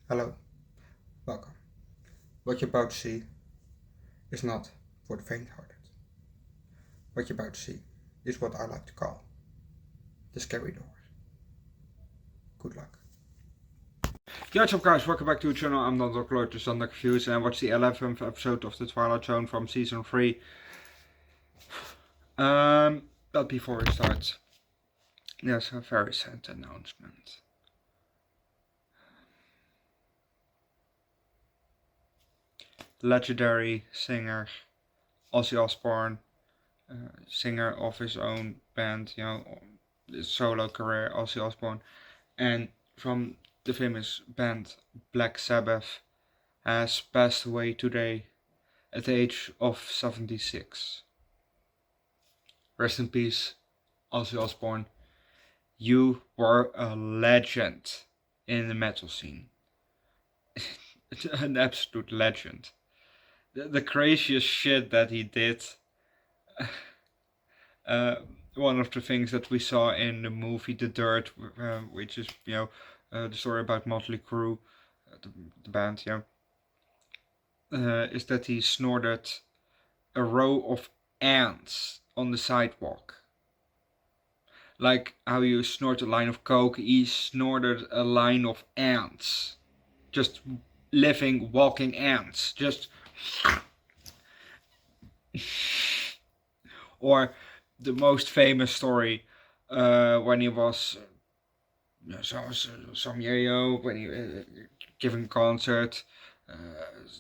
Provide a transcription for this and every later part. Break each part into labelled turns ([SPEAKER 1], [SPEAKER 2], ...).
[SPEAKER 1] Hello, welcome. What you're about to see is not for the faint-hearted. What you're about to see is what I like to call the scary doors. Good luck.
[SPEAKER 2] Yo, what's up guys, welcome back to the channel. I'm Underdog Underdog Reviews, and I watched the 11th episode of the Twilight Zone from season 3. But before we start, there's a very sad announcement. Legendary singer Ozzy Osbourne, singer of his own band, his solo career, Ozzy Osbourne, and from the famous band Black Sabbath, has passed away today at the age of 76. Rest in peace, Ozzy Osbourne. You were a legend in the metal scene. An absolute legend. The craziest shit that he did. One of the things that we saw in the movie The Dirt, which is, the story about Motley Crue, the band, is that he snorted a row of ants on the sidewalk. Like how you snort a line of coke, he snorted a line of ants. Just living, walking ants. Just... Or the most famous story, when he was some yayo, when he giving a concert,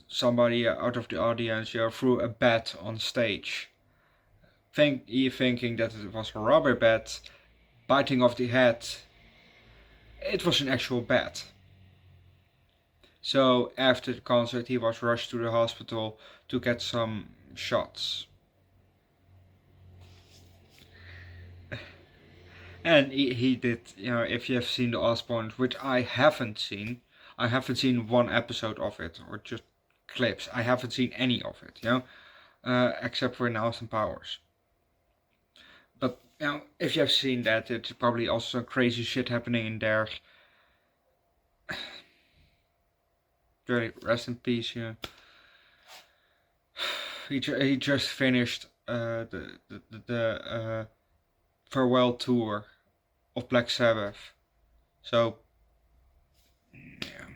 [SPEAKER 2] somebody out of the audience threw a bat on stage. Thinking that it was a rubber bat, biting off the head. It was an actual bat. So after the concert he was rushed to the hospital to get some shots. And he did, if you have seen the Osbournes, which I haven't seen one episode of it, or just clips. I haven't seen any of it, except for in Austin Powers. But, if you have seen that, it's probably also crazy shit happening in there. Really, rest in peace, He just finished the farewell tour of Black Sabbath. So, yeah.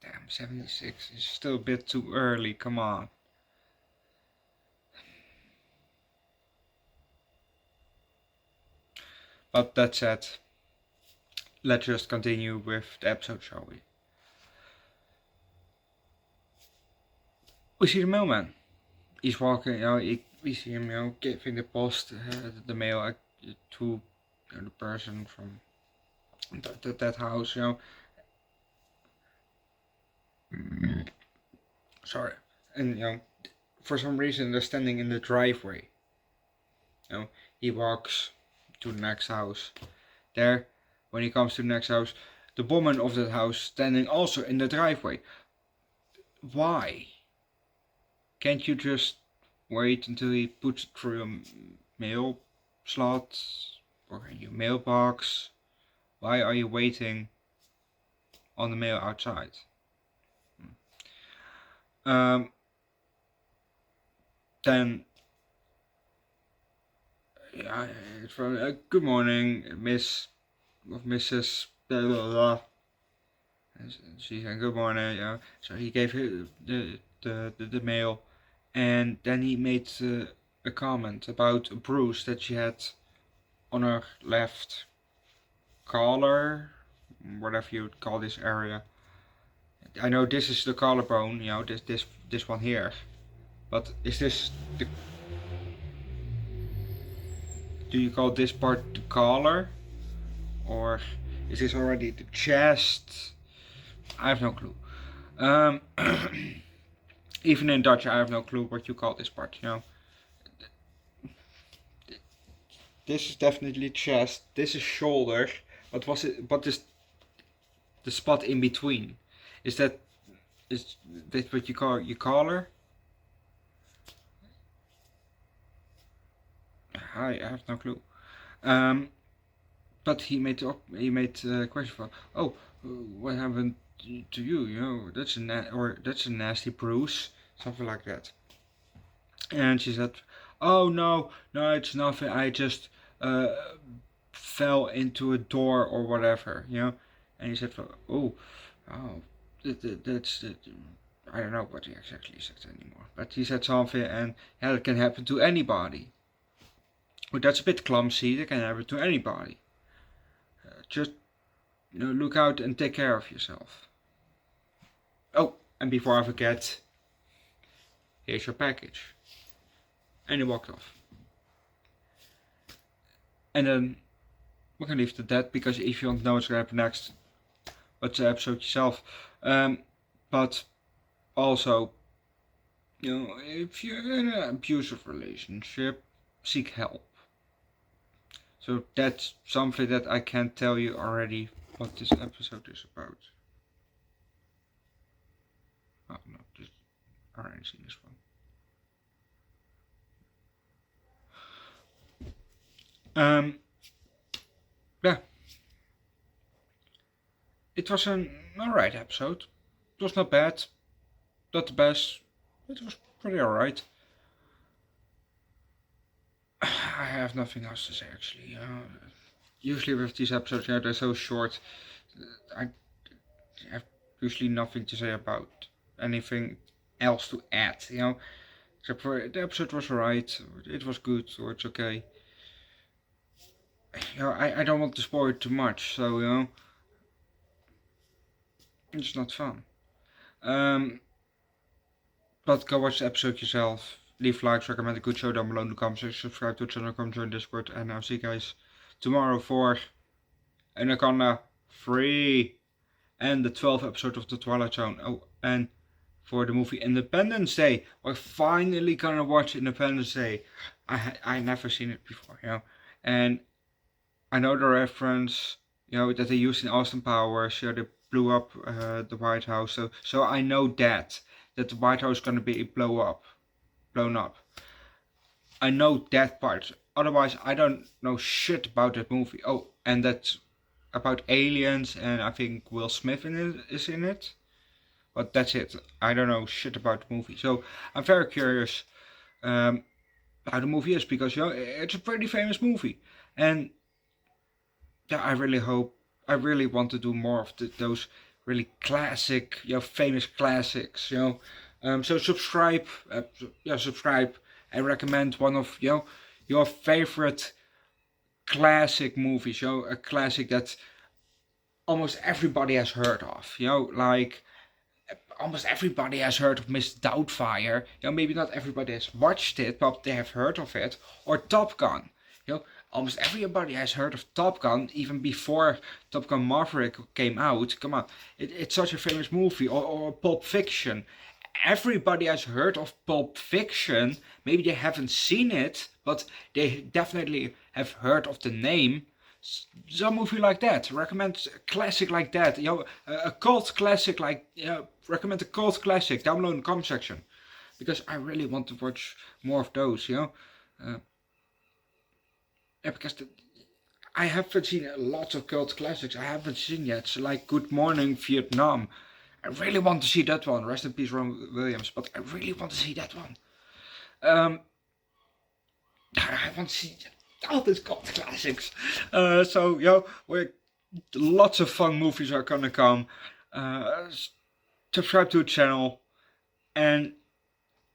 [SPEAKER 2] Damn, 76 is still a bit too early, come on. But that said, let's just continue with the episode, shall we? We see the mailman. He's walking, we see him, giving the post, the mail to the person from that house, Sorry. And, for some reason they're standing in the driveway. He walks to the next house. There, when he comes to the next house, the woman of that house standing also in the driveway. Why? Can't you just wait until he puts it through a mail slot or in your mailbox? Why are you waiting on the mail outside? Then, it's from good morning, Miss of Mrs. Blah blah blah. And she said good morning, So he gave her the mail, and then he made a comment about a bruise that she had on her left collar, whatever you would call this area. I know this is the collarbone, this one here, but is this the... Do you call this part the collar? Or is this already the chest? I have no clue. Even in Dutch I have no clue what you call this part, This is definitely chest, this is shoulder. What is the spot in between? Is that what you call your collar? I have no clue. but he made a question for, oh, what happened to you? You know, that's a nasty bruise, something like that. And she said, oh no, it's nothing. I just fell into a door or whatever, you know. And he said, oh, that's I don't know what he exactly said anymore. But he said something, and yeah, it can happen to anybody. But that's a bit clumsy. It can happen to anybody. Just look out and take care of yourself. Oh, and before I forget, here's your package. And he walked off. And then we're gonna leave it at that, because if you don't know what's gonna happen next, watch the episode yourself. But also, if you're in an abusive relationship, seek help. So that's something that I can't tell you already what this episode is about. Oh no, I already seen this one. Yeah. It was an alright episode. It was not bad. Not the best. It was pretty alright. I have nothing else to say actually. Usually with these episodes, they're so short. I have usually nothing to say about anything else to add, Except for the episode was alright, it was good, or it's okay. I don't want to spoil it too much, so it's not fun. But go watch the episode yourself. Leave likes, recommend a good show down below in the comments section, subscribe to the channel, come join Discord, and I'll see you guys tomorrow for Anaconda 3 and the 12th episode of the Twilight Zone. Oh, and for the movie Independence Day. We're finally gonna watch Independence Day. I never seen it before, And I know the reference, that they used in Austin Powers. They blew up the White House. So I know that the White House is gonna be blown up. I know that part. Otherwise, I don't know shit about that movie. Oh, and that's about aliens, and I think Will Smith is in it. But that's it. I don't know shit about the movie. So I'm very curious how the movie is, because it's a pretty famous movie, and yeah, I really want to do more of those really classic, famous classics. So subscribe, subscribe, and recommend one of your favorite classic movies. A classic that almost everybody has heard of. Like almost everybody has heard of Miss Doubtfire. Maybe not everybody has watched it, but they have heard of it. Or Top Gun. Almost everybody has heard of Top Gun, even before Top Gun Maverick came out. Come on, it's such a famous movie. Or Pulp Fiction. Everybody has heard of Pulp Fiction. Maybe they haven't seen it, but they definitely have heard of the name. Some movie like that. Recommend a classic like that. A cult classic like. Recommend a cult classic down below in the comment section, because I really want to watch more of those. Because I haven't seen a lot of cult classics. I haven't seen yet. So like Good Morning Vietnam. I really want to see that one. Rest in peace, Ron Williams. But I really want to see that one. I want to see all these cult classics. Where lots of fun movies are gonna come. Subscribe to the channel, and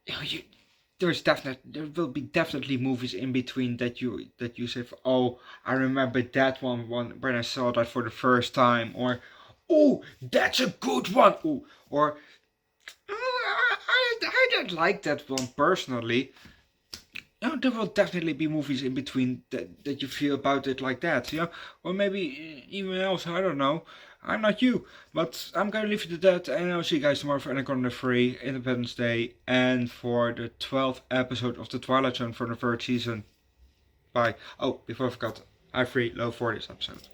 [SPEAKER 2] there will be definitely movies in between that you say, oh, I remember that one when I saw that for the first time, or oh, that's a good one. Ooh, or I don't like that one personally. There will definitely be movies in between that you feel about it like that, or maybe even else. I don't know. I'm not you, but I'm gonna leave it at that, and I'll see you guys tomorrow for Anaconda 3, Independence Day, and for the 12th episode of the Twilight Zone for the 3rd season. Bye. Oh, before I forgot, I'm free low for this episode.